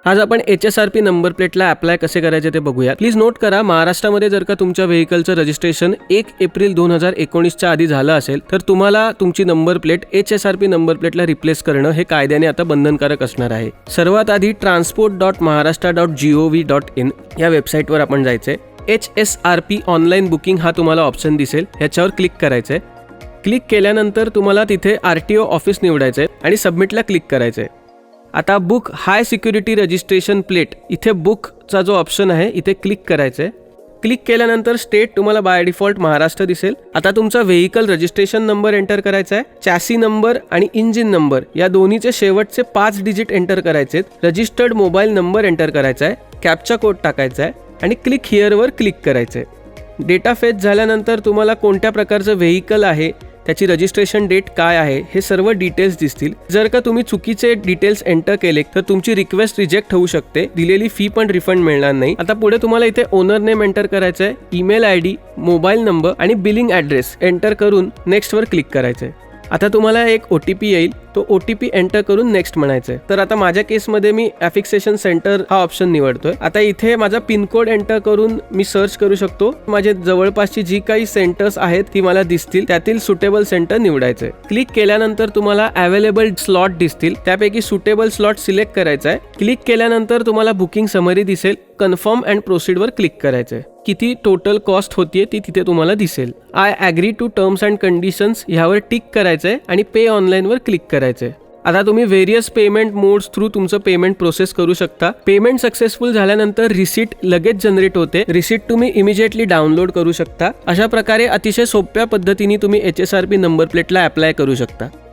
आज आपण HSRP number प्लेटला अप्लाय कसे करायचे ते बघूया. प्लीज नोट करा, महाराष्ट्रामध्ये जर का तुमच्या व्हेकलचं रजिस्ट्रेशन 1 एप्रिल 2019च्या आधी झालं असेल तर तुम्हाला तुमची नंबर प्लेट HSRP नंबर प्लेटला रिप्लेस करणं हे कायद्याने आता बंधनकारक असणार आहे. सर्वात आधी transport.maharashtra.gov.in या वेबसाईटवर आपण जायचंय. HSRP ऑनलाईन बुकिंग हा तुम्हाला ऑप्शन दिसेल, ह्याच्यावर क्लिक करायचंय. क्लिक केल्यानंतर तुम्हाला तिथे RTO ऑफिस निवडायचंय आणि सबमिटला क्लिक करायचंय. आता बुक हाय सिक्युरिटी रजिस्ट्रेशन प्लेट, इथे बुकचा जो ऑप्शन आहे इथे क्लिक करायचंय. क्लिक केल्यानंतर स्टेट तुम्हाला बाय डिफॉल्ट महाराष्ट्र दिसेल. आता तुमचा व्हेकल रजिस्ट्रेशन नंबर एंटर करायचा आहे. चॅसी नंबर आणि इंजिन नंबर या दोन्हीचे शेवटचे 5 डिजिट एंटर करायचे. रजिस्टर्ड मोबाईल नंबर एंटर करायचा आहे. कॅप्चा कोड टाकायचा आहे आणि क्लिक हिअरवर क्लिक करायचं आहे. डेटा फेच झाल्यानंतर तुम्हाला कोणत्या प्रकारचं व्हेकल आहे, त्याची रजिस्ट्रेशन डेट काय आहे हे सर्व डिटेल्स दिसतील. जर का तुम्ही चुकीचे डिटेल्स एंटर केले तर तुमची रिक्वेस्ट रिजेक्ट होऊ शकते, दिलेली फी पण रिफंड मिळणार नाही. आता पुढे तुम्हाला इथे ओनर नेम एंटर करायचं आहे, ईमेल ID, मोबाईल नंबर आणि बिलिंग ॲड्रेस एंटर करून नेक्स्टवर क्लिक करायचं आहे. आता तुम्हाला एक OTP येईल, तो OTP एंटर करून नेक्स्ट म्हणायचं आहे. तर आता माझ्या केसमध्ये मी ॲफिक्सेशन सेंटर हा ऑप्शन निवडतोय. आता इथे माझा पिनकोड एंटर करून मी सर्च करू शकतो. माझे जवळपासची जी काही सेंटर्स आहेत ती मला दिसतील, त्यातील सुटेबल सेंटर निवडायचंय. क्लिक केल्यानंतर तुम्हाला अवेलेबल स्लॉट दिसतील, त्यापैकी सुटेबल स्लॉट सिलेक्ट करायचा आहे. क्लिक केल्यानंतर तुम्हाला बुकिंग समरी दिसेल. कन्फर्म अँड प्रोसीडवर क्लिक करायचंय. किती टोटल कॉस्ट होतीये ती तिथे तुम्हाला दिसेल. I agree to terms and conditions ह्यावर टिक करायचंय आणि पे ऑनलाईनवर क्लिक करायचंय. आता तुम्ही व्हेरियस पेमेंट मोड्स थ्रू तुमचं पेमेंट प्रोसेस करू शकता. पेमेंट सक्सेसफुल झाल्यानंतर रिसीट लगेच जनरेट होते. रिसीट तुम्ही इमिजिएटली डाउनलोड करू शकता. अशा प्रकारे अतिशय सोप्या पद्धतीने तुम्ही HSRP नंबर प्लेटला अप्लाय करू शकता.